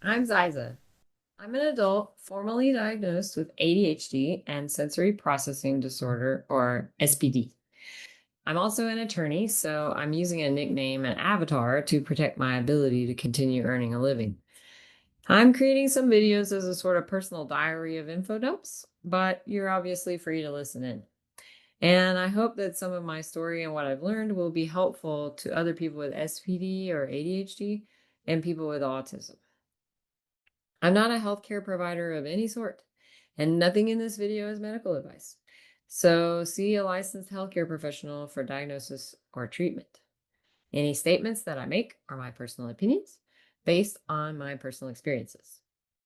I'm Ziza. I'm an adult formally diagnosed with ADHD and sensory processing disorder, or SPD. I'm also an attorney, so I'm using a nickname and avatar to protect my ability to continue earning a living. I'm creating some videos as a sort of personal diary of info dumps, but you're obviously free to listen in. And I hope that some of my story and what I've learned will be helpful to other people with SPD or ADHD and people with autism. I'm not a healthcare provider of any sort, and nothing in this video is medical advice. So see a licensed healthcare professional for diagnosis or treatment. Any statements that I make are my personal opinions based on my personal experiences.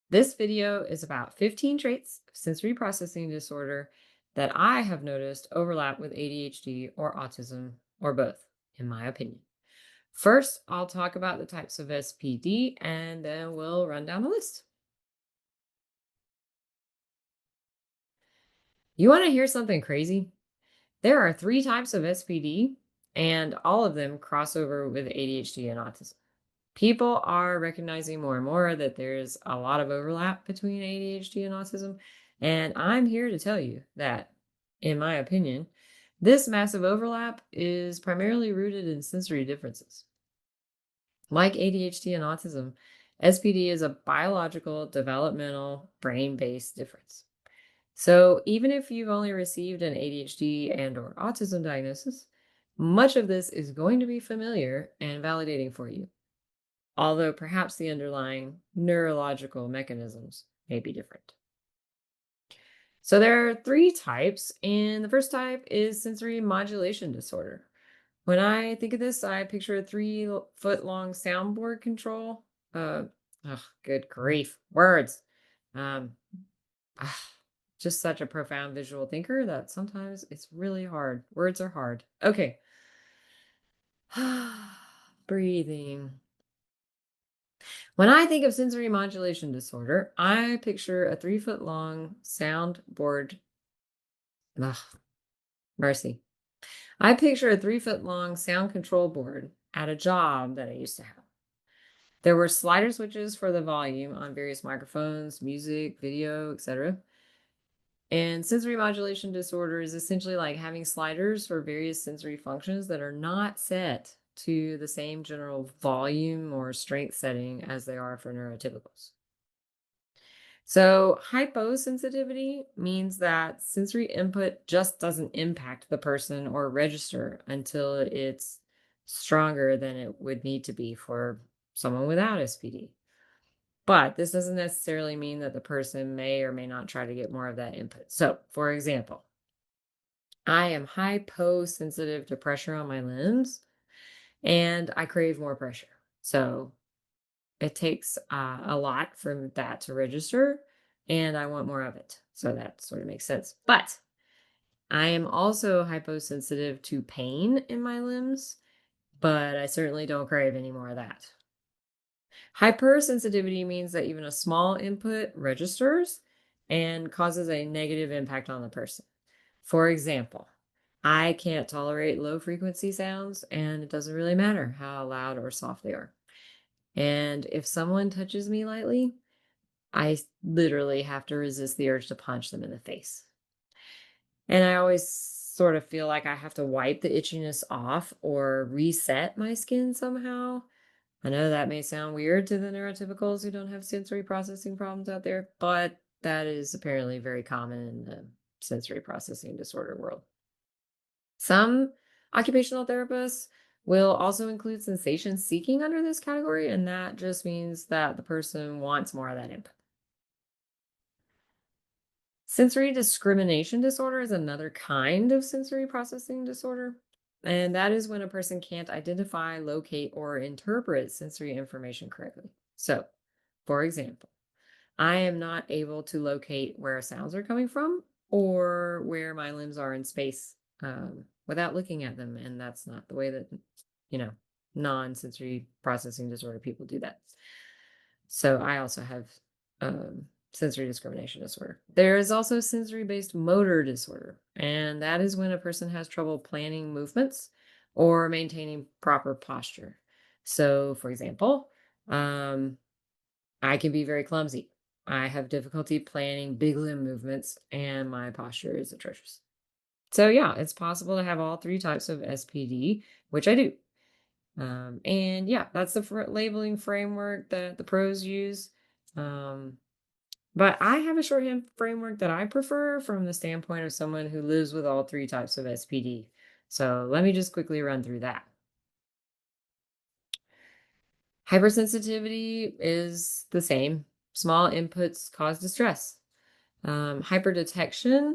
This video is about 15 traits of sensory processing disorder that I have noticed overlap with ADHD or autism or both, in my opinion. First, I'll talk about the types of SPD and then we'll run down the list. You want to hear something crazy? There are 3 types of SPD, and all of them cross over with ADHD and autism. People are recognizing more and more that there's a lot of overlap between ADHD and autism, and I'm here to tell you that, in my opinion, this massive overlap is primarily rooted in sensory differences. Like ADHD and autism, SPD is a biological, developmental, brain-based difference. So even if you've only received an ADHD and or autism diagnosis, much of this is going to be familiar and validating for you, although perhaps the underlying neurological mechanisms may be different. So there are 3 types, and the first type is sensory modulation disorder. When I think of this, I picture a 3-foot-long soundboard control. Good grief, words. Um, just such a profound visual thinker that sometimes it's really hard. Words are hard. Okay. Breathing. When I think of sensory modulation disorder, I picture a 3-foot-long soundboard. Ugh, mercy. I picture a 3-foot-long sound control board at a job that I used to have. There were slider switches for the volume on various microphones, music, video, etc. And sensory modulation disorder is essentially like having sliders for various sensory functions that are not set to the same general volume or strength setting as they are for neurotypicals. So, hyposensitivity means that sensory input just doesn't impact the person or register until it's stronger than it would need to be for someone without SPD. But this doesn't necessarily mean that the person may or may not try to get more of that input. So, for example, I am hyposensitive to pressure on my limbs and I crave more pressure. So, it takes a lot for that to register and I want more of it. So, that sort of makes sense. But I am also hyposensitive to pain in my limbs, but I certainly don't crave any more of that. Hypersensitivity means that even a small input registers and causes a negative impact on the person. For example, I can't tolerate low frequency sounds, and it doesn't really matter how loud or soft they are. And if someone touches me lightly, I literally have to resist the urge to punch them in the face. And I always sort of feel like I have to wipe the itchiness off or reset my skin somehow. I know that may sound weird to the neurotypicals who don't have sensory processing problems out there, but that is apparently very common in the sensory processing disorder world. Some occupational therapists will also include sensation seeking under this category, and that just means that the person wants more of that input. Sensory discrimination disorder is another kind of sensory processing disorder. And that is when a person can't identify, locate, or interpret sensory information correctly. So, for example, I am not able to locate where sounds are coming from or where my limbs are in space without looking at them. And that's not the way that, you know, non sensory processing disorder people do that. So, I also have sensory discrimination disorder. There is also sensory-based motor disorder, and that is when a person has trouble planning movements or maintaining proper posture. So, for example, I can be very clumsy. I have difficulty planning big limb movements, and my posture is atrocious. So, yeah, it's possible to have all three types of SPD, which I do. And yeah, that's the labeling framework that the pros use. Um, but I have a shorthand framework that I prefer from the standpoint of someone who lives with all three types of SPD. So let me just quickly run through that. Hypersensitivity is the same. Small inputs cause distress. Hyperdetection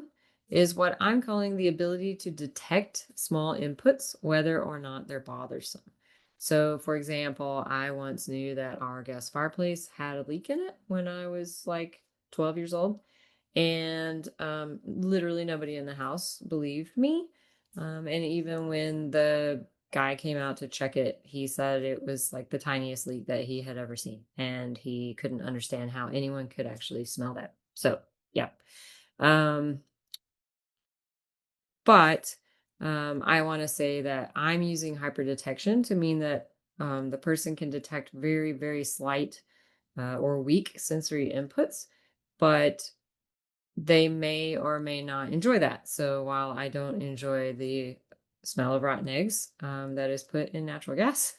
is what I'm calling the ability to detect small inputs, whether or not they're bothersome. So, for example, I once knew that our gas fireplace had a leak in it when I was like 12 years old. And literally nobody in the house believed me. And even when the guy came out to check it, he said it was like the tiniest leak that he had ever seen. And he couldn't understand how anyone could actually smell that. So, yeah. Um, but I want to say that I'm using hyperdetection to mean that the person can detect very, very slight or weak sensory inputs, but they may or may not enjoy that. So while I don't enjoy the smell of rotten eggs that is put in natural gas,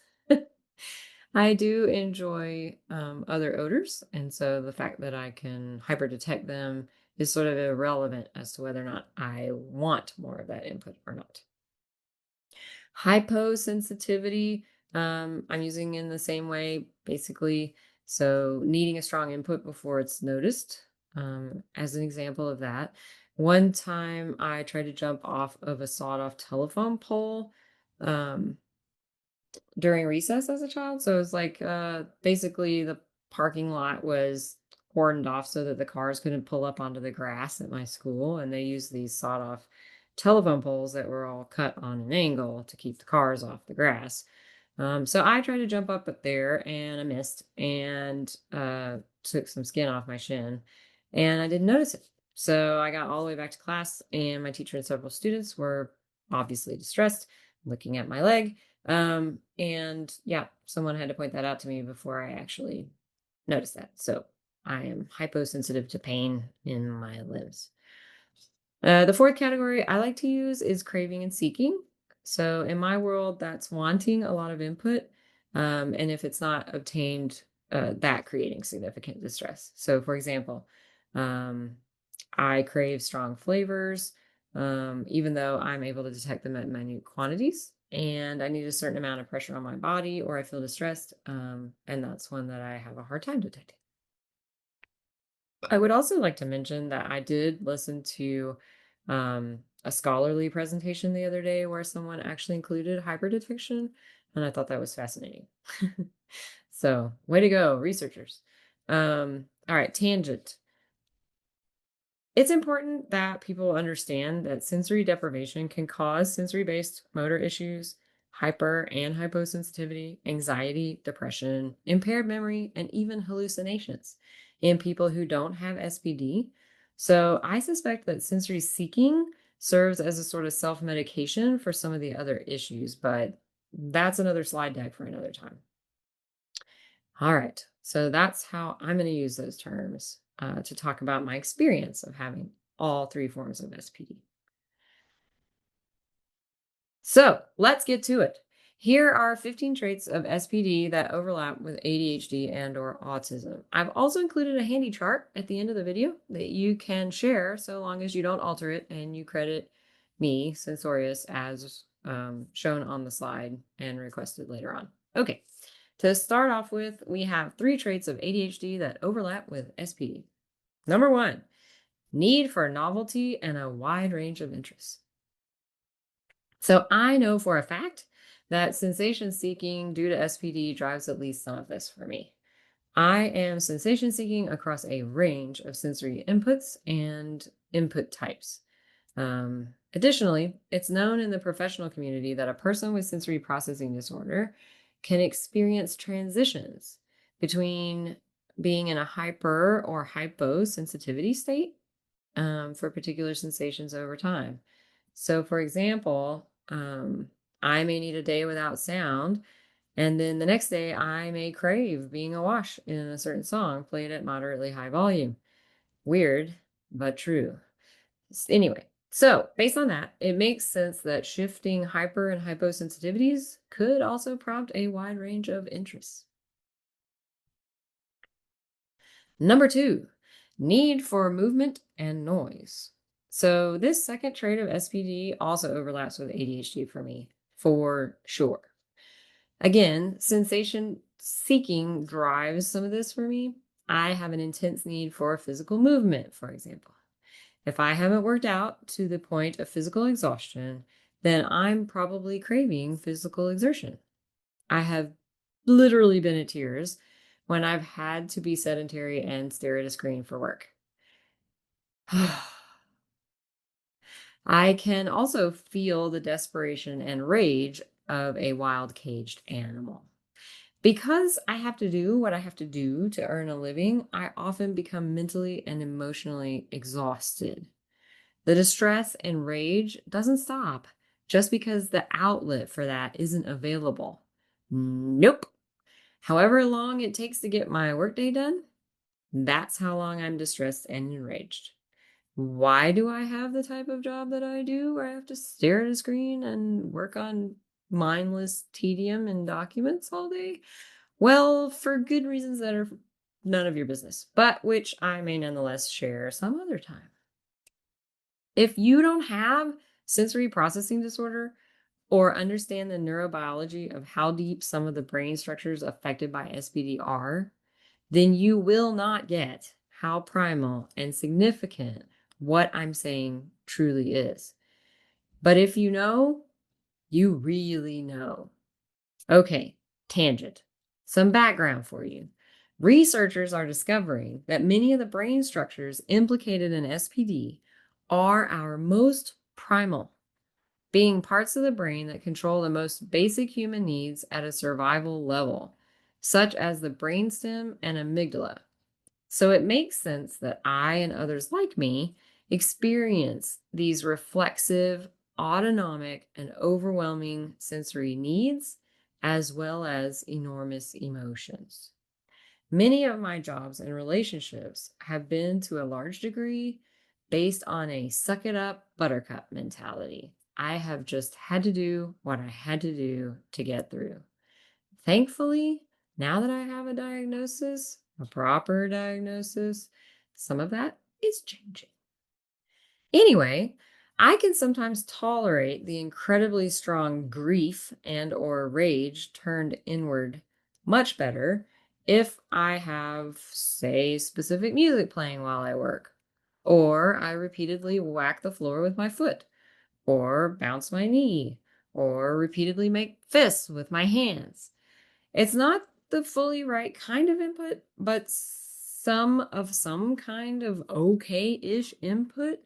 I do enjoy other odors. And so the fact that I can hyper detect them is sort of irrelevant as to whether or not I want more of that input or not. Hyposensitivity, I'm using in the same way, basically. So needing a strong input before it's noticed, as an example of that. One time I tried to jump off of a sawed-off telephone pole during recess as a child. So it was like basically the parking lot was cordoned off so that the cars couldn't pull up onto the grass at my school. And they used these sawed off telephone poles that were all cut on an angle to keep the cars off the grass. So I tried to jump up there and I missed and took some skin off my shin and I didn't notice it. So I got all the way back to class and my teacher and several students were obviously distressed looking at my leg. And yeah, someone had to point that out to me before I actually noticed that. So I am hyposensitive to pain in my limbs. The fourth category I like to use is craving and seeking. So in my world, that's wanting a lot of input. And if it's not obtained, that creating significant distress. So for example, um, I crave strong flavors, even though I'm able to detect them at minute quantities. And I need a certain amount of pressure on my body or I feel distressed. And that's one that I have a hard time detecting. I would also like to mention that I did listen to a scholarly presentation the other day where someone actually included hyperdetection, and I thought that was fascinating. So, way to go, researchers. All right, tangent. It's important that people understand that sensory deprivation can cause sensory-based motor issues, hyper and hyposensitivity, anxiety, depression, impaired memory, and even hallucinations in people who don't have SPD. So I suspect that sensory seeking serves as a sort of self-medication for some of the other issues, but that's another slide deck for another time. All right. So that's how I'm going to use those terms to talk about my experience of having all three forms of SPD. So let's get to it. Here are 15 traits of SPD that overlap with ADHD and or autism. I've also included a handy chart at the end of the video that you can share so long as you don't alter it and you credit me, Sensorious, as shown on the slide and requested later on. Okay. To start off with, we have 3 traits of ADHD that overlap with SPD. Number 1, need for novelty and a wide range of interests. So I know for a fact that sensation seeking due to SPD drives at least some of this for me. I am sensation seeking across a range of sensory inputs and input types. Additionally, it's known in the professional community that a person with sensory processing disorder can experience transitions between being in a hyper or hyposensitivity state for particular sensations over time. So, for example, I may need a day without sound And then the next day, I may crave being awash in a certain song played at moderately high volume. Weird, but true. Anyway, so based on that, it makes sense that shifting hyper and hyposensitivities could also prompt a wide range of interests. Number 2, need for movement and noise. So this second trait of SPD also overlaps with ADHD for me, for sure. Again, sensation seeking drives some of this for me. I have an intense need for physical movement, for example. If I haven't worked out to the point of physical exhaustion, then I'm probably craving physical exertion. I have literally been at tears when I've had to be sedentary and stare at a screen for work. I can also feel the desperation and rage of a wild caged animal. Because I have to do what I have to do to earn a living, I often become mentally and emotionally exhausted. The distress and rage doesn't stop just because the outlet for that isn't available. Nope. However long it takes to get my workday done, that's how long I'm distressed and enraged. Why do I have the type of job that I do where I have to stare at a screen and work on mindless tedium and documents all day? Well, for good reasons that are none of your business, but which I may nonetheless share some other time. If you don't have sensory processing disorder or understand the neurobiology of how deep some of the brain structures affected by SPD are, then you will not get how primal and significant what I'm saying truly is. But if you know, you really know. Okay, tangent. Some background for you. Researchers are discovering that many of the brain structures implicated in SPD are our most primal, being parts of the brain that control the most basic human needs at a survival level, such as the brainstem and amygdala. So it makes sense that I and others like me experience these reflexive, autonomic, and overwhelming sensory needs, as well as enormous emotions. Many of my jobs and relationships have been, to a large degree, based on a suck it up, buttercup mentality. I have just had to do what I had to do to get through. Thankfully, now that I have a diagnosis, a proper diagnosis, some of that is changing. Anyway, I can sometimes tolerate the incredibly strong grief and or rage turned inward much better if I have, say, specific music playing while I work, or I repeatedly whack the floor with my foot, or bounce my knee, or repeatedly make fists with my hands. It's not the fully right kind of input, but some kind of okay-ish input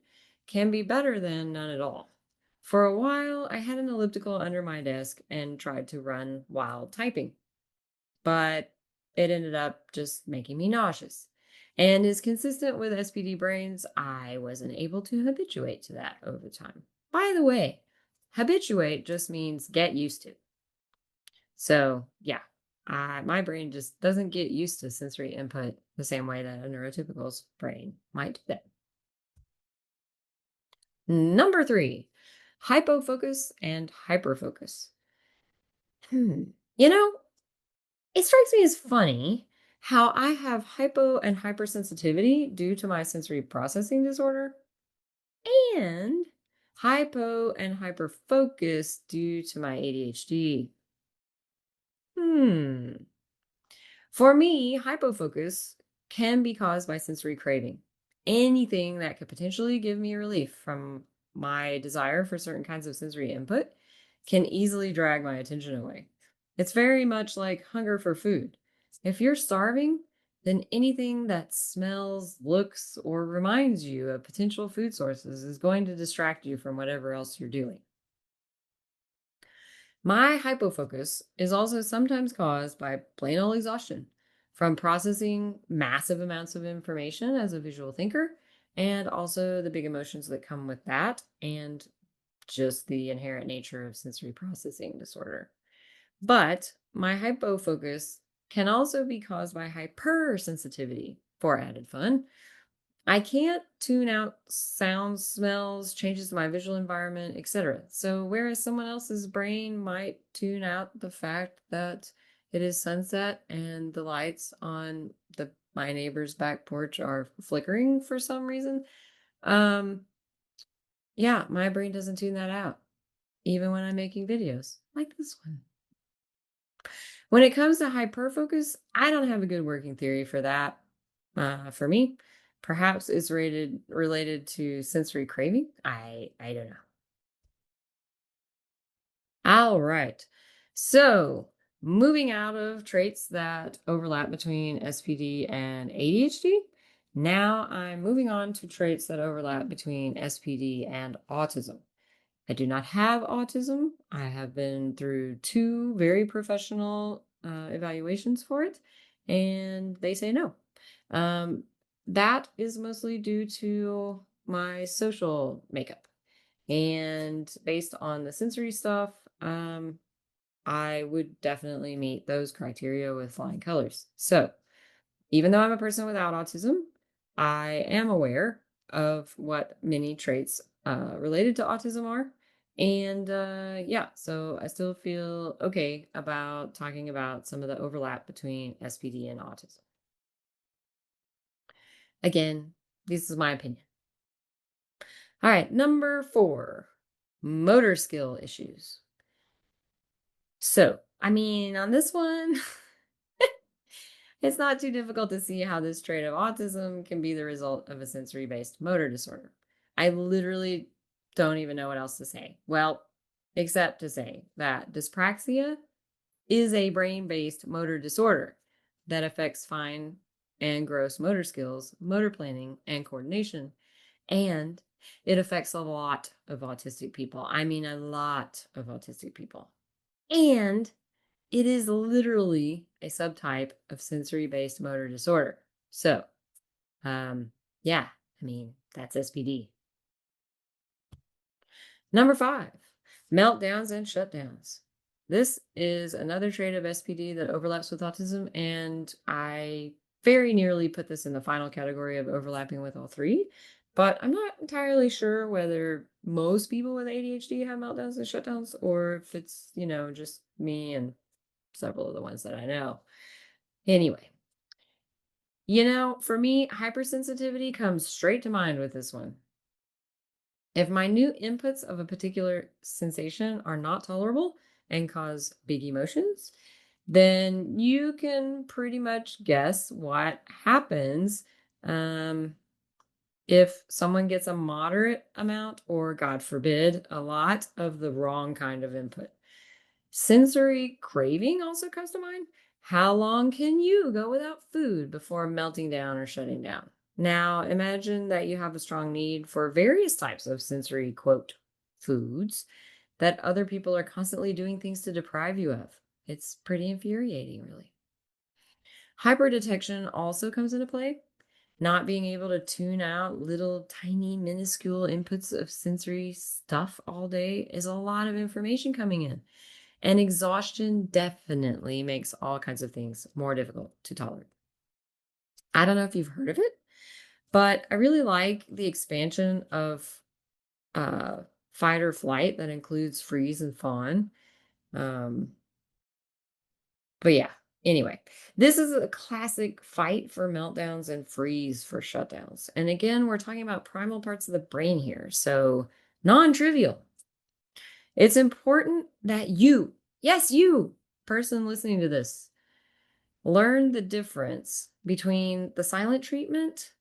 can be better than none at all. For a while, I had an elliptical under my desk and tried to run while typing, but it ended up just making me nauseous. And is consistent with SPD brains, I wasn't able to habituate to that over time. By the way, habituate just means get used to. So, yeah, my brain just doesn't get used to sensory input the same way that a neurotypical's brain might do that. Number 3, hypofocus and hyperfocus. You know, it strikes me as funny how I have hypo and hypersensitivity due to my sensory processing disorder and hypo and hyperfocus due to my ADHD. For me, hypofocus can be caused by sensory craving. Anything that could potentially give me relief from my desire for certain kinds of sensory input can easily drag my attention away. It's very much like hunger for food. If you're starving, then anything that smells, looks, or reminds you of potential food sources is going to distract you from whatever else you're doing. My hypofocus is also sometimes caused by plain old exhaustion from processing massive amounts of information as a visual thinker, and also the big emotions that come with that, and just the inherent nature of sensory processing disorder. But my hypofocus can also be caused by hypersensitivity. For added fun, I can't tune out sounds, smells, changes to my visual environment, etc. So whereas someone else's brain might tune out the fact that it is sunset and the lights on my neighbor's back porch are flickering for some reason, yeah, my brain doesn't tune that out, even when I'm making videos like this one. When it comes to hyperfocus, I don't have a good working theory for that. For me, perhaps it's related to sensory craving. I don't know. All right. So moving out of traits that overlap between SPD and ADHD, now I'm moving on to traits that overlap between SPD and autism. I do not have autism. I have been through 2 very professional evaluations for it, and they say no. Um, that is mostly due to my social makeup. And based on the sensory stuff, I would definitely meet those criteria with flying colors. So, even though I'm a person without autism, I am aware of what many traits related to autism are. And yeah, so I still feel okay about talking about some of the overlap between SPD and autism. Again, this is my opinion. All right, number 4, motor skill issues. So, I mean, on this one, it's not too difficult to see how this trait of autism can be the result of a sensory-based motor disorder. I literally don't even know what else to say. Well, except to say that dyspraxia is a brain-based motor disorder that affects fine and gross motor skills, motor planning, and coordination. And it affects a lot of autistic people. I mean, a lot of autistic people. And it is literally a subtype of sensory-based motor disorder. So, yeah, I mean, that's SPD. Number 5, meltdowns and shutdowns. This is another trait of SPD that overlaps with autism, and I very nearly put this in the final category of overlapping with all 3, but I'm not entirely sure whether most people with ADHD have meltdowns and shutdowns, or if it's, just me and several of the ones that I know. Anyway, for me, hypersensitivity comes straight to mind with this one. If my new inputs of a particular sensation are not tolerable and cause big emotions, then you can pretty much guess what happens if someone gets a moderate amount or, God forbid, a lot of the wrong kind of input. Sensory craving also comes to mind. How long can you go without food before melting down or shutting down? Now, imagine that you have a strong need for various types of sensory, quote, foods that other people are constantly doing things to deprive you of. It's pretty infuriating, really. Hyperdetection also comes into play. Not being able to tune out little tiny minuscule inputs of sensory stuff all day is a lot of information coming in. And exhaustion definitely makes all kinds of things more difficult to tolerate. I don't know if you've heard of it, but I really like the expansion of fight or flight that includes freeze and fawn. But yeah, anyway, this is a classic fight for meltdowns and freeze for shutdowns. And again, we're talking about primal parts of the brain here, so non-trivial. It's important that you, yes, you, person listening to this, learn the difference between the silent treatment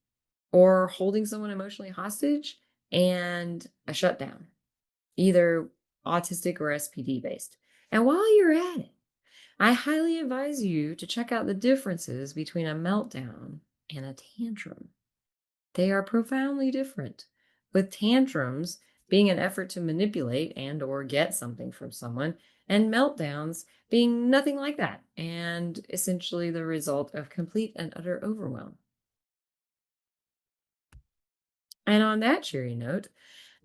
or holding someone emotionally hostage and a shutdown, either autistic or SPD based. And while you're at it, I highly advise you to check out the differences between a meltdown and a tantrum. They are profoundly different, with tantrums being an effort to manipulate and or get something from someone, and meltdowns being nothing like that, and essentially the result of complete and utter overwhelm. And on that cheery note,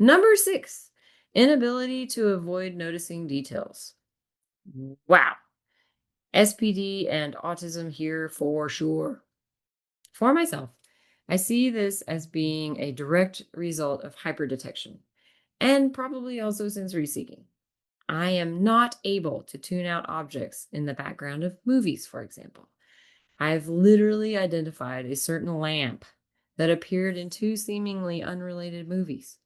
number 6, inability to avoid noticing details. Wow. SPD and autism here for sure. For myself, I see this as being a direct result of hyperdetection and probably also sensory seeking. I am not able to tune out objects in the background of movies, for example. I've literally identified a certain lamp that appeared in two seemingly unrelated movies.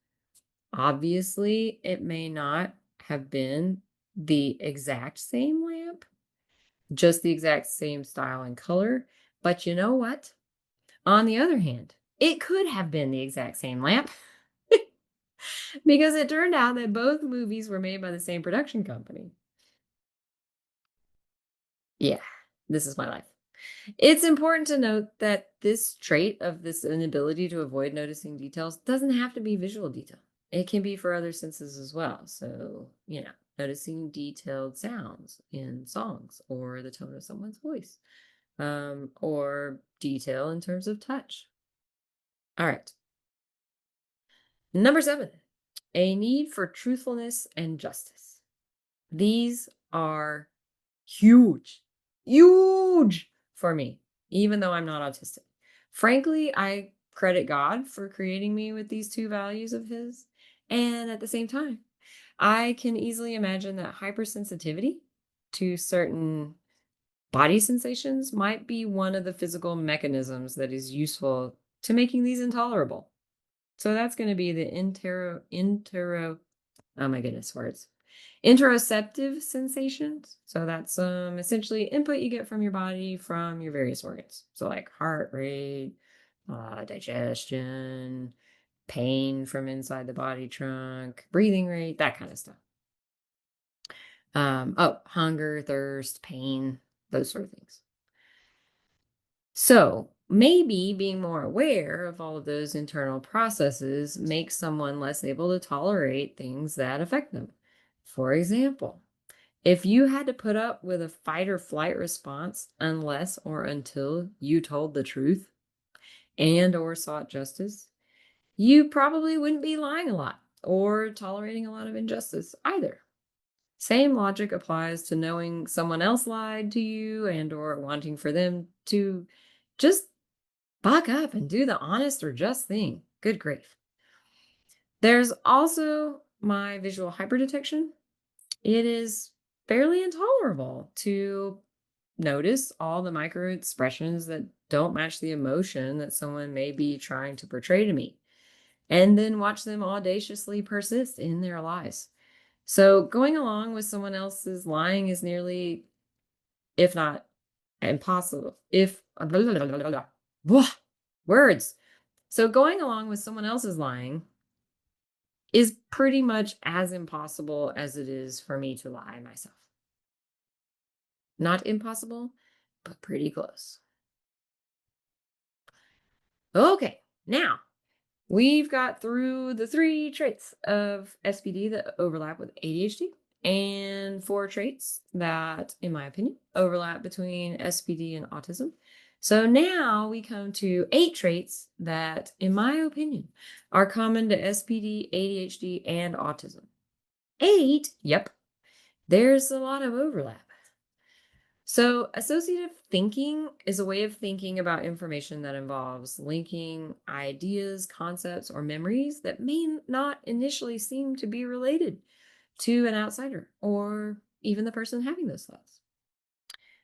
Obviously, it may not have been the exact same lamp, just the exact same style and color. But you know what? On the other hand, it could have been the exact same lamp because it turned out that both movies were made by the same production company. Yeah, this is my life. It's important to note that this trait of this inability to avoid noticing details doesn't have to be visual detail. It can be for other senses as well. So, noticing detailed sounds in songs or the tone of someone's voice, or detail in terms of touch. All right. Number 7, a need for truthfulness and justice. These are huge, huge for me, even though I'm not autistic. Frankly, I credit God for creating me with these two values of His. And at the same time, I can easily imagine that hypersensitivity to certain body sensations might be one of the physical mechanisms that is useful to making these intolerable. So that's going to be the oh my goodness, words. Interoceptive sensations. So that's essentially input you get from your body from your various organs. So like heart rate, digestion, pain from inside the body trunk, breathing rate, that kind of stuff. Hunger, thirst, pain, those sort of things. So maybe being more aware of all of those internal processes makes someone less able to tolerate things that affect them. For example, if you had to put up with a fight or flight response unless or until you told the truth and or sought justice, you probably wouldn't be lying a lot or tolerating a lot of injustice either. Same logic applies to knowing someone else lied to you and or wanting for them to just buck up and do the honest or just thing. Good grief. There's also my visual hyperdetection. It is fairly intolerable to notice all the micro expressions that don't match the emotion that someone may be trying to portray to me, and then watch them audaciously persist in their lies. So going along with someone else's lying is nearly, if not impossible, words. So going along with someone else's lying is pretty much as impossible as it is for me to lie myself. Not impossible, but pretty close. Okay, now we've got through the 3 traits of SPD that overlap with ADHD and 4 traits that, in my opinion, overlap between SPD and autism. So now we come to 8 traits that, in my opinion, are common to SPD, ADHD, and autism. 8? Yep. There's a lot of overlap. So, associative thinking is a way of thinking about information that involves linking ideas, concepts, or memories that may not initially seem to be related to an outsider or even the person having those thoughts.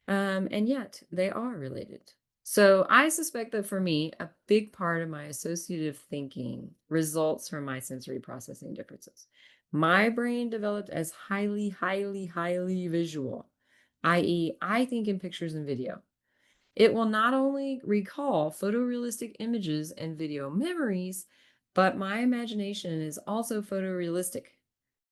And yet they are related. So, I suspect that for me, a big part of my associative thinking results from my sensory processing differences. My brain developed as highly, highly, highly visual, i.e., I think in pictures and video. It will not only recall photorealistic images and video memories, but my imagination is also photorealistic,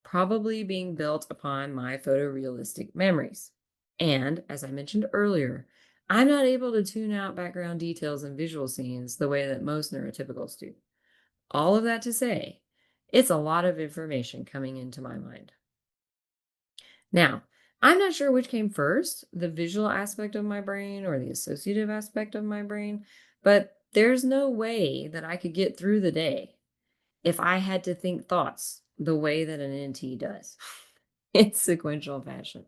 probably being built upon my photorealistic memories. And as I mentioned earlier, I'm not able to tune out background details in visual scenes the way that most neurotypicals do. All of that to say, it's a lot of information coming into my mind. Now, I'm not sure which came first, the visual aspect of my brain or the associative aspect of my brain, but there's no way that I could get through the day if I had to think thoughts the way that an NT does in sequential fashion.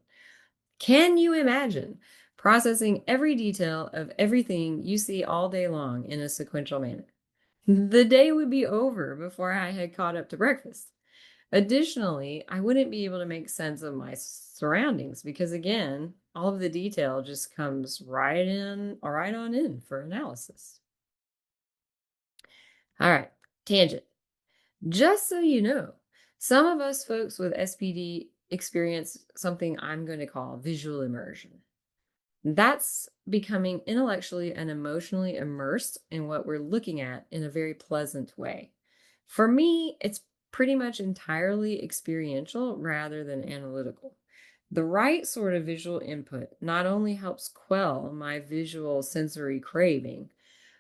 Can you imagine processing every detail of everything you see all day long in a sequential manner? The day would be over before I had caught up to breakfast. Additionally, I wouldn't be able to make sense of my surroundings because, again, all of the detail just comes right in or right on in for analysis. All right, tangent. Just so you know, some of us folks with SPD experience something I'm going to call visual immersion. That's becoming intellectually and emotionally immersed in what we're looking at in a very pleasant way. For me, it's pretty much entirely experiential rather than analytical. The right sort of visual input not only helps quell my visual sensory craving,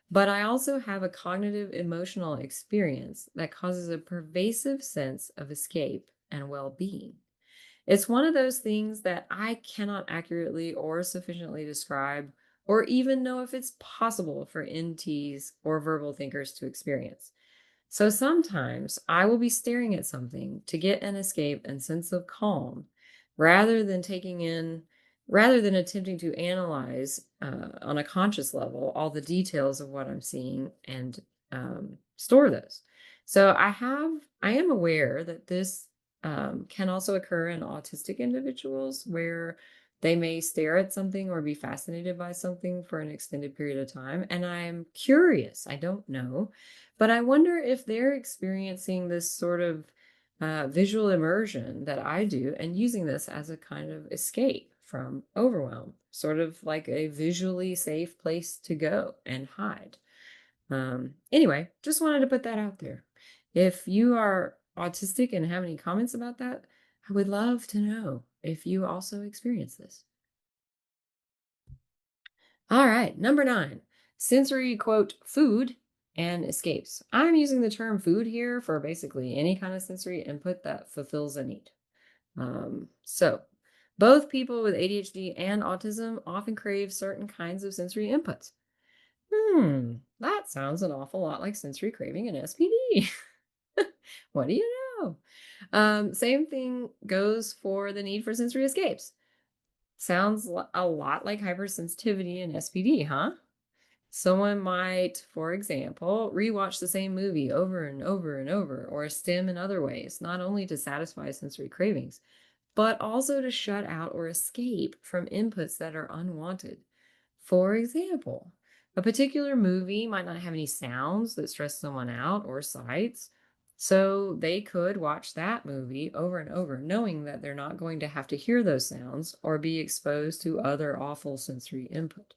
but I also have a cognitive emotional experience that causes a pervasive sense of escape and well being. It's one of those things that I cannot accurately or sufficiently describe or even know if it's possible for NTs or verbal thinkers to experience. So sometimes I will be staring at something to get an escape and sense of calm rather than taking in, rather than attempting to analyze on a conscious level all the details of what I'm seeing and store those. So I am aware that this can also occur in autistic individuals where they may stare at something or be fascinated by something for an extended period of time. And I'm curious, I don't know, but I wonder if they're experiencing this sort of visual immersion that I do and using this as a kind of escape from overwhelm, sort of like a visually safe place to go and hide. Anyway, just wanted to put that out there. If you are autistic and have any comments about that, I would love to know if you also experience this. All right, number 9, sensory quote, food and escapes. I'm using the term food here for basically any kind of sensory input that fulfills a need. So, both people with ADHD and autism often crave certain kinds of sensory inputs. That sounds an awful lot like sensory craving and SPD. What do you know? Same thing goes for the need for sensory escapes. Sounds a lot like hypersensitivity and SPD, huh? Someone might, for example, rewatch the same movie over and over and over, or stim in other ways, not only to satisfy sensory cravings, but also to shut out or escape from inputs that are unwanted. For example, a particular movie might not have any sounds that stress someone out or sights, so they could watch that movie over and over, knowing that they're not going to have to hear those sounds or be exposed to other awful sensory input.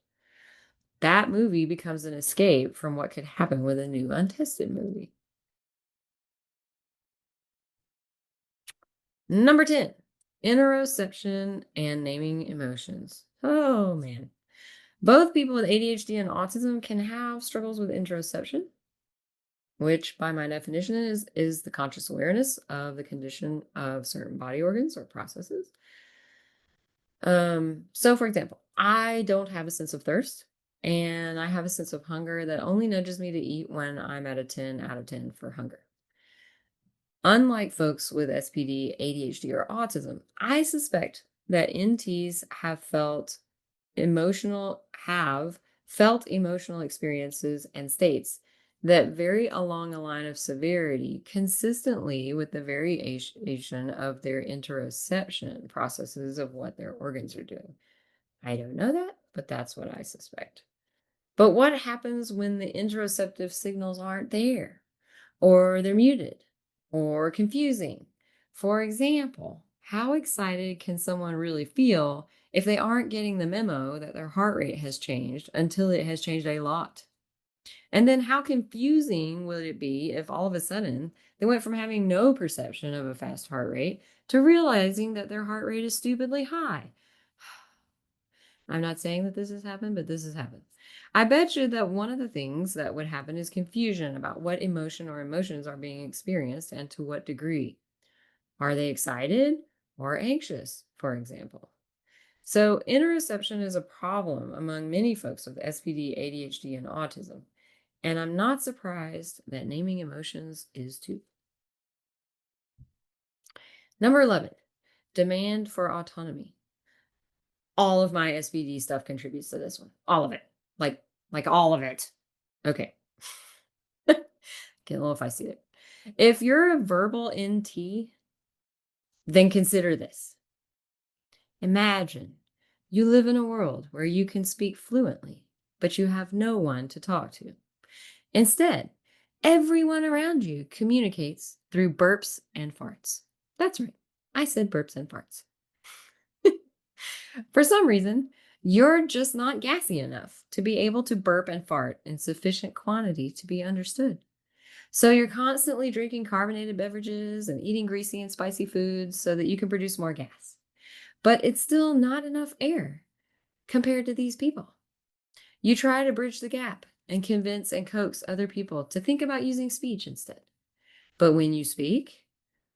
That movie becomes an escape from what could happen with a new untested movie. Number 10, interoception and naming emotions. Oh man. Both people with ADHD and autism can have struggles with interoception, which by my definition is the conscious awareness of the condition of certain body organs or processes. So for example, I don't have a sense of thirst and I have a sense of hunger that only nudges me to eat when I'm at a 10 out of 10 for hunger. Unlike folks with SPD, ADHD, or autism, I suspect that NTs have felt emotional experiences and states that vary along a line of severity consistently with the variation of their interoception processes of what their organs are doing. I don't know that, but that's what I suspect. But what happens when the interoceptive signals aren't there, or they're muted, or confusing? For example, how excited can someone really feel if they aren't getting the memo that their heart rate has changed until it has changed a lot? And then how confusing would it be if all of a sudden they went from having no perception of a fast heart rate to realizing that their heart rate is stupidly high? I'm not saying that this has happened, but this has happened. I bet you that one of the things that would happen is confusion about what emotion or emotions are being experienced and to what degree. Are they excited or anxious, for example? So, interoception is a problem among many folks with SPD, ADHD, and autism. And I'm not surprised that naming emotions is too. Number 11, demand for autonomy. all of my SPD stuff contributes to this one. All of it. Like all of it. Okay. Get a little feisty there. If you're a verbal NT, then consider this. Imagine you live in a world where you can speak fluently, but you have no one to talk to. Instead, everyone around you communicates through burps and farts. That's right. I said burps and farts. For some reason, you're just not gassy enough to be able to burp and fart in sufficient quantity to be understood. So you're constantly drinking carbonated beverages and eating greasy and spicy foods so that you can produce more gas. But it's still not enough air compared to these people. You try to bridge the gap and convince and coax other people to think about using speech instead. But when you speak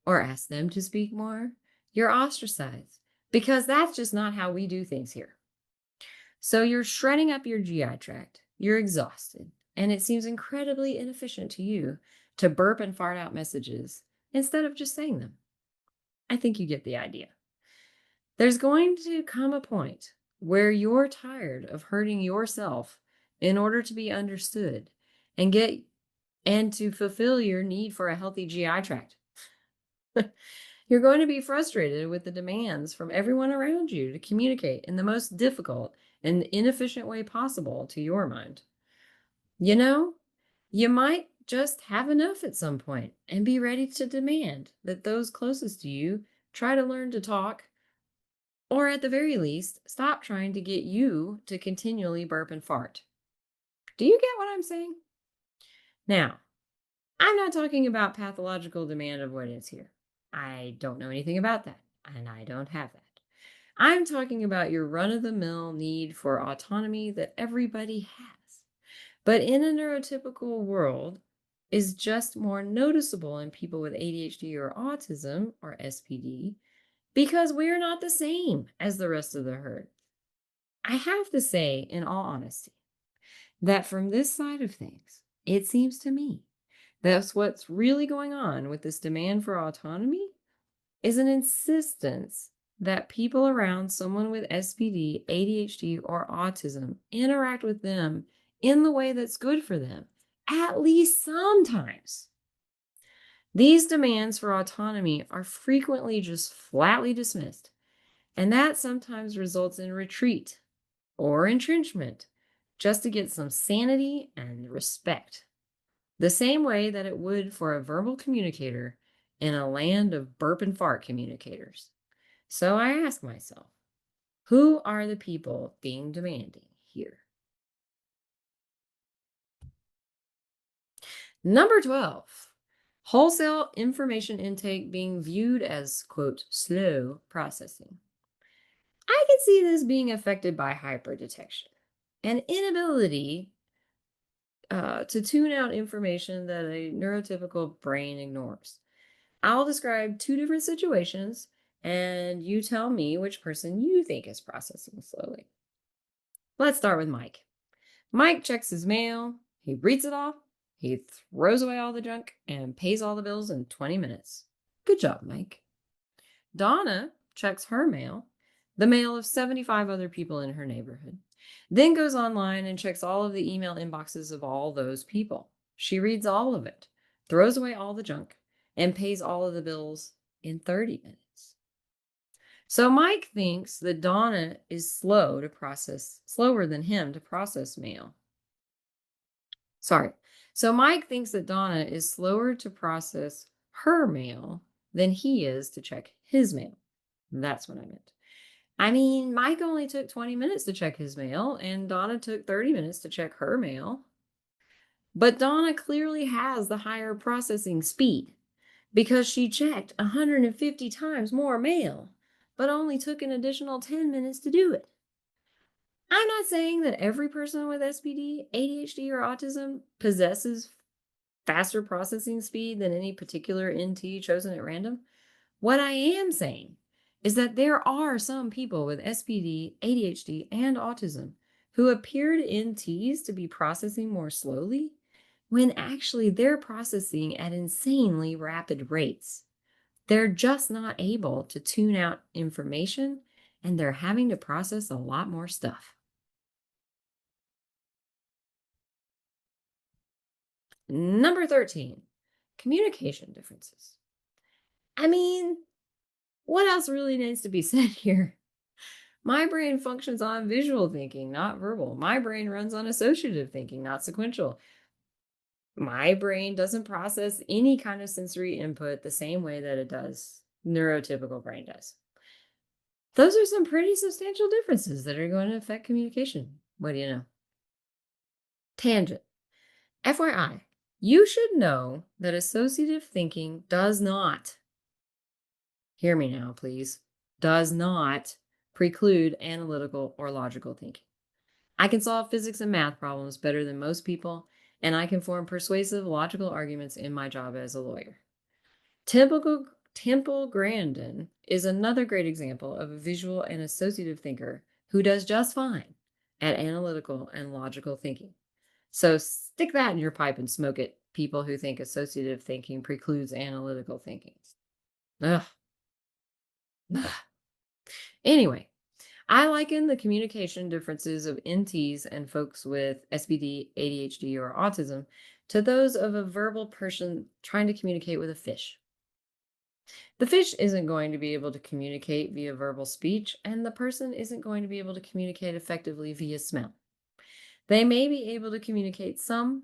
or ask them to speak more, you're ostracized because that's just not how we do things here. So you're shredding up your GI tract, you're exhausted, and it seems incredibly inefficient to you to burp and fart out messages instead of just saying them. I think you get the idea. There's going to come a point where you're tired of hurting yourself in order to be understood and to fulfill your need for a healthy GI tract. You're going to be frustrated with the demands from everyone around you to communicate in the most difficult and inefficient way possible to your mind. You know, you might just have enough at some point and be ready to demand that those closest to you try to learn to talk, or at the very least, stop trying to get you to continually burp and fart. Do you get what I'm saying? Now, I'm not talking about pathological demand avoidance here. I don't know anything about that, and I don't have that. I'm talking about your run-of-the-mill need for autonomy that everybody has, but in a neurotypical world is just more noticeable in people with ADHD or autism or SPD because we're not the same as the rest of the herd. I have to say, in all honesty, that from this side of things, it seems to me that's what's really going on with this demand for autonomy is an insistence that people around someone with SPD, ADHD, or autism interact with them in the way that's good for them, at least sometimes. These demands for autonomy are frequently just flatly dismissed, and that sometimes results in retreat or entrenchment just to get some sanity and respect. The same way that it would for a verbal communicator in a land of burp and fart communicators. So I ask myself, who are the people being demanding here? Number 12, wholesale information intake being viewed as, quote, slow processing. I can see this being affected by hyperdetection, an inability to tune out information that a neurotypical brain ignores. I'll describe two different situations, and you tell me which person you think is processing slowly. Let's start with Mike. Mike checks his mail, he reads it all, he throws away all the junk, and pays all the bills in 20 minutes. Good job, Mike. Donna checks her mail, the mail of 75 other people in her neighborhood, then goes online and checks all of the email inboxes of all those people. She reads all of it, throws away all the junk, and pays all of the bills in 30 minutes. So Mike thinks that Donna is slower than him to process mail. So Mike thinks that Donna is slower to process her mail than he is to check his mail. That's what I meant. I mean, Mike only took 20 minutes to check his mail, and Donna took 30 minutes to check her mail. But Donna clearly has the higher processing speed because she checked 150 times more mail, but only took an additional 10 minutes to do it. I'm not saying that every person with SPD, ADHD, or autism possesses faster processing speed than any particular NT chosen at random. What I am saying is that there are some people with SPD, ADHD, and autism who appear to NTs to be processing more slowly when actually they're processing at insanely rapid rates. They're just not able to tune out information and they're having to process a lot more stuff. Number 13, communication differences. I mean, what else really needs to be said here? My brain functions on visual thinking, not verbal. My brain runs on associative thinking, not sequential. My brain doesn't process any kind of sensory input the same way that it does neurotypical brain does. Those are some pretty substantial differences that are going to affect communication. What do you know? Tangent. FYI, you should know that associative thinking does not, hear me now, please, does not preclude analytical or logical thinking. I can solve physics and math problems better than most people, and I can form persuasive logical arguments in my job as a lawyer. Temple Grandin is another great example of a visual and associative thinker who does just fine at analytical and logical thinking. So stick that in your pipe and smoke it, people who think associative thinking precludes analytical thinking. Ugh. Ugh. Anyway, I liken the communication differences of NTs and folks with SPD, ADHD, or autism to those of a verbal person trying to communicate with a fish. The fish isn't going to be able to communicate via verbal speech, and the person isn't going to be able to communicate effectively via smell. They may be able to communicate some,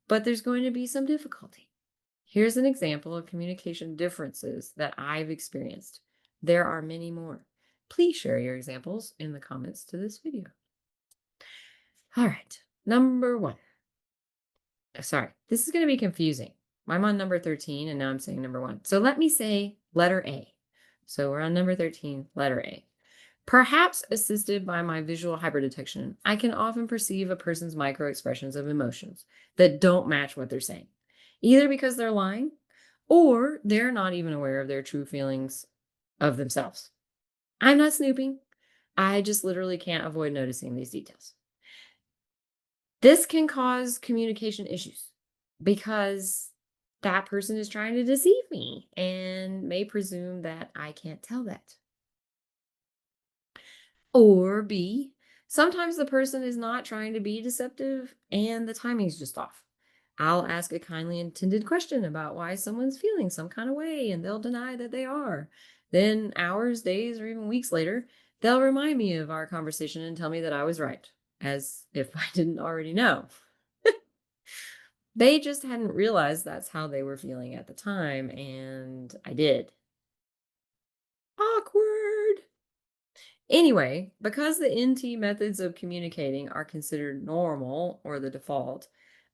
but there's going to be some difficulty. Here's an example of communication differences that I've experienced. There are many more. Please share your examples in the comments to this video. All right, number 1. Sorry, this is going to be confusing. I'm on number 13 and now I'm saying number 1. So let me say letter A. So we're on number 13, letter A. Perhaps assisted by my visual hyperdetection, I can often perceive a person's micro-expressions of emotions that don't match what they're saying, either because they're lying or they're not even aware of their true feelings of themselves. I'm not snooping. I just literally can't avoid noticing these details. This can cause communication issues because that person is trying to deceive me and may presume that I can't tell that. Or B, sometimes the person is not trying to be deceptive and the timing's just off. I'll ask a kindly intended question about why someone's feeling some kind of way and they'll deny that they are. Then hours, days, or even weeks later, they'll remind me of our conversation and tell me that I was right, as if I didn't already know. They just hadn't realized that's how they were feeling at the time, and I did. Awkward. Anyway, because the NT methods of communicating are considered normal or the default,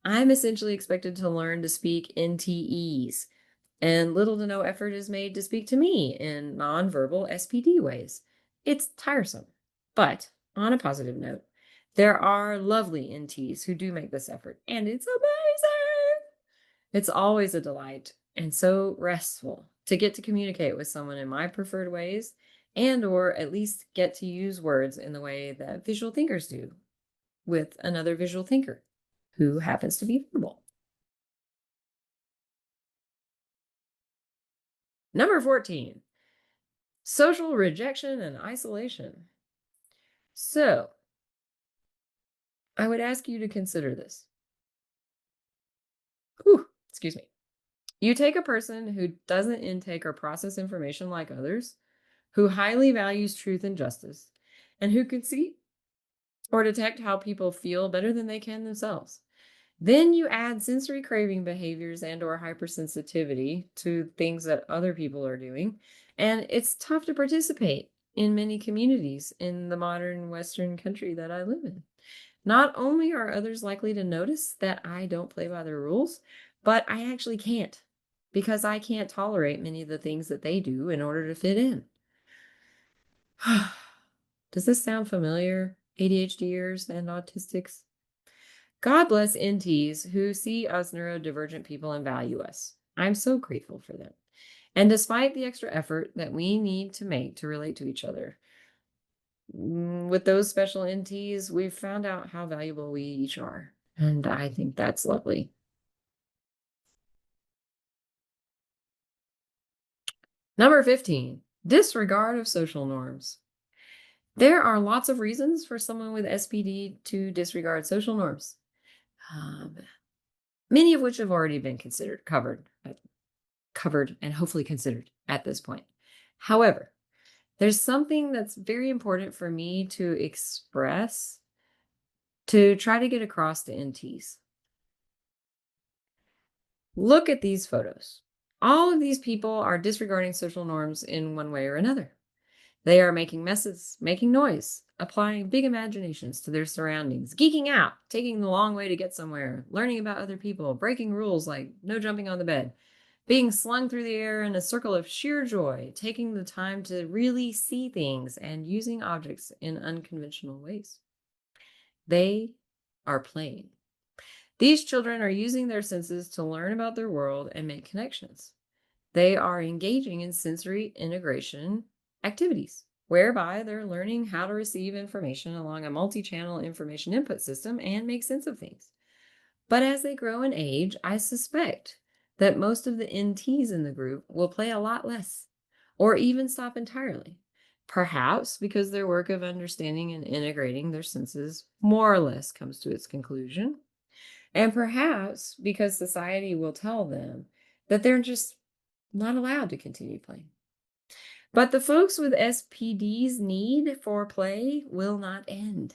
I'm essentially expected to learn to speak NTEs, and little to no effort is made to speak to me in nonverbal SPD ways. It's tiresome. But on a positive note, there are lovely NTs who do make this effort, and it's amazing. It's always a delight and so restful to get to communicate with someone in my preferred ways and or at least get to use words in the way that visual thinkers do with another visual thinker who happens to be verbal. Number 14, social rejection and isolation. So I would ask you to consider this. Excuse me. You take a person who doesn't intake or process information like others, who highly values truth and justice, and who can see or detect how people feel better than they can themselves. Then you add sensory craving behaviors and or hypersensitivity to things that other people are doing, and it's tough to participate in many communities in the modern Western country that I live in. Not only are others likely to notice that I don't play by their rules, but I actually can't, because I can't tolerate many of the things that they do in order to fit in. Does this sound familiar, ADHDers and autistics? God bless NTs who see us neurodivergent people and value us. I'm so grateful for them. And despite the extra effort that we need to make to relate to each other, with those special NTs, we've found out how valuable we each are. And I think that's lovely. Number 15, disregard of social norms. There are lots of reasons for someone with SPD to disregard social norms, um, many of which have already been covered and hopefully considered at this point. However, there's something that's very important for me to express to try to get across to NTs. Look at these photos. All of these people are disregarding social norms in one way or another. They are making messes, making noise, applying big imaginations to their surroundings, geeking out, taking the long way to get somewhere, learning about other people, breaking rules like no jumping on the bed, being slung through the air in a circle of sheer joy, taking the time to really see things and using objects in unconventional ways. They are playing. These children are using their senses to learn about their world and make connections. They are engaging in sensory integration activities, whereby they're learning how to receive information along a multi-channel information input system and make sense of things. But as they grow in age, I suspect that most of the NTs in the group will play a lot less, or even stop entirely. Perhaps because their work of understanding and integrating their senses more or less comes to its conclusion. And perhaps because society will tell them that they're just not allowed to continue playing. But the folks with SPD's need for play will not end.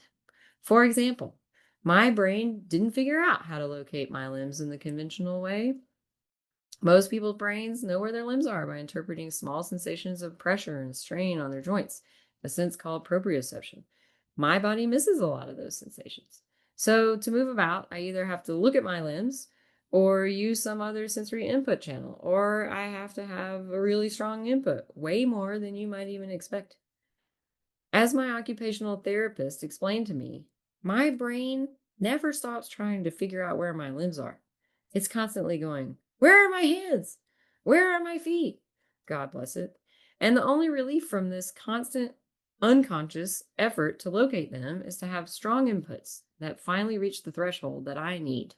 For example, my brain didn't figure out how to locate my limbs in the conventional way. Most people's brains know where their limbs are by interpreting small sensations of pressure and strain on their joints, a sense called proprioception. My body misses a lot of those sensations. So to move about, I either have to look at my limbs or use some other sensory input channel, or I have to have a really strong input, way more than you might even expect. As my occupational therapist explained to me, my brain never stops trying to figure out where my limbs are. It's constantly going, where are my hands? Where are my feet? God bless it. And the only relief from this constant unconscious effort to locate them is to have strong inputs that finally reach the threshold that I need.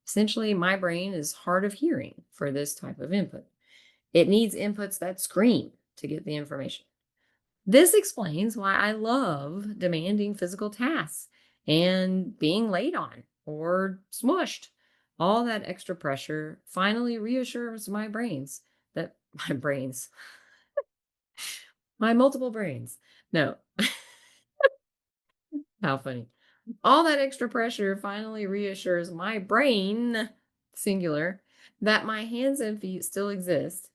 Essentially, my brain is hard of hearing for this type of input. It needs inputs that scream to get the information. This explains why I love demanding physical tasks and being laid on or smushed. All that extra pressure finally reassures my brains that my brains, my multiple brains. No, how funny. All that extra pressure finally reassures my brain, singular, that my hands and feet still exist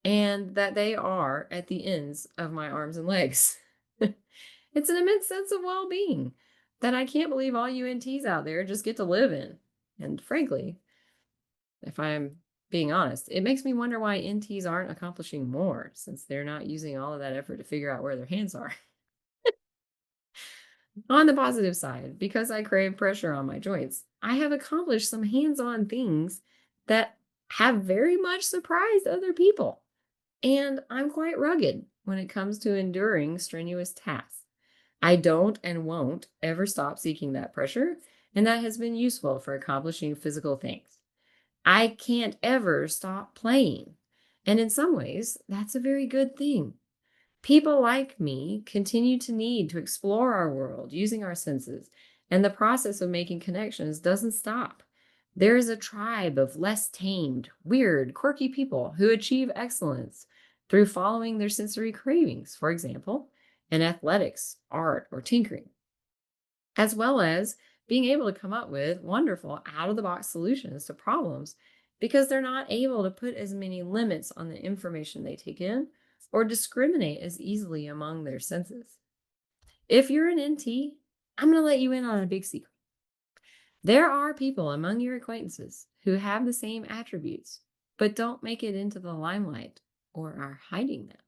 and that they are at the ends of my arms and legs. It's an immense sense of well-being that I can't believe all you NTs out there just get to live in. And frankly, if I'm being honest, it makes me wonder why NTs aren't accomplishing more since they're not using all of that effort to figure out where their hands are. On the positive side, because I crave pressure on my joints, I have accomplished some hands-on things that have very much surprised other people. And I'm quite rugged when it comes to enduring strenuous tasks. I don't and won't ever stop seeking that pressure, and that has been useful for accomplishing physical things. I can't ever stop playing, and in some ways, that's a very good thing. People like me continue to need to explore our world using our senses, and the process of making connections doesn't stop. There is a tribe of less tamed, weird, quirky people who achieve excellence through following their sensory cravings, for example, in athletics, art, or tinkering, as well as being able to come up with wonderful out of the box solutions to problems because they're not able to put as many limits on the information they take in or discriminate as easily among their senses. If you're an NT, I'm going to let you in on a big secret. There are people among your acquaintances who have the same attributes, but don't make it into the limelight or are hiding them.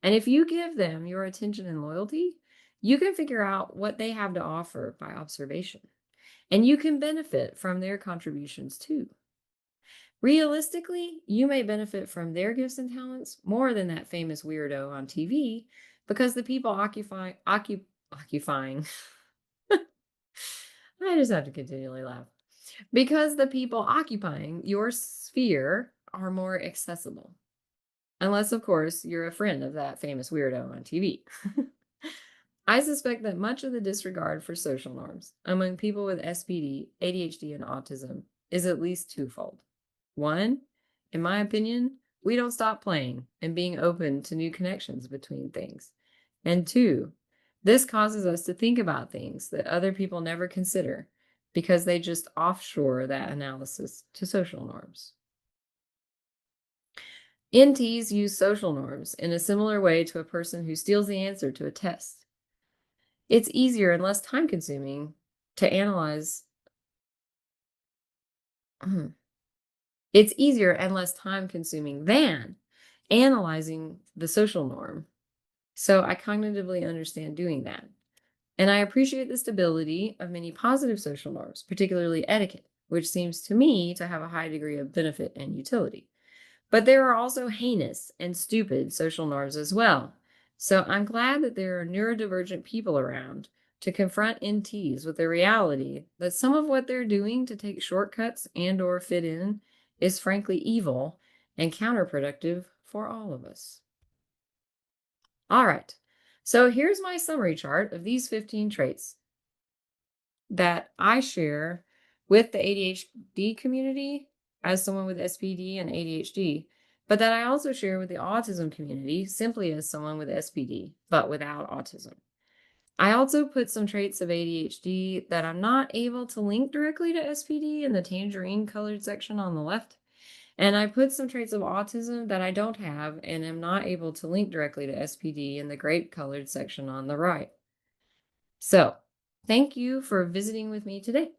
And if you give them your attention and loyalty, you can figure out what they have to offer by observation. And you can benefit from their contributions too. Realistically, you may benefit from their gifts and talents more than that famous weirdo on TV because the people occupying, I just have to continually laugh. Because the people occupying your sphere are more accessible. Unless, of course, you're a friend of that famous weirdo on TV. I suspect that much of the disregard for social norms among people with SPD, ADHD, and autism is at least twofold. One, in my opinion, we don't stop playing and being open to new connections between things. And two, this causes us to think about things that other people never consider because they just offshore that analysis to social norms. NTs use social norms in a similar way to a person who steals the answer to a test. It's easier and less time consuming to analyze. It's easier and less time consuming than analyzing the social norm. So I cognitively understand doing that. And I appreciate the stability of many positive social norms, particularly etiquette, which seems to me to have a high degree of benefit and utility. But there are also heinous and stupid social norms as well. So I'm glad that there are neurodivergent people around to confront NTs with the reality that some of what they're doing to take shortcuts and or fit in is frankly evil and counterproductive for all of us. All right, so here's my summary chart of these 15 traits that I share with the ADHD community as someone with SPD and ADHD, but that I also share with the autism community simply as someone with SPD, but without autism. I also put some traits of ADHD that I'm not able to link directly to SPD in the tangerine colored section on the left. And I put some traits of autism that I don't have and am not able to link directly to SPD in the grape colored section on the right. So, thank you for visiting with me today.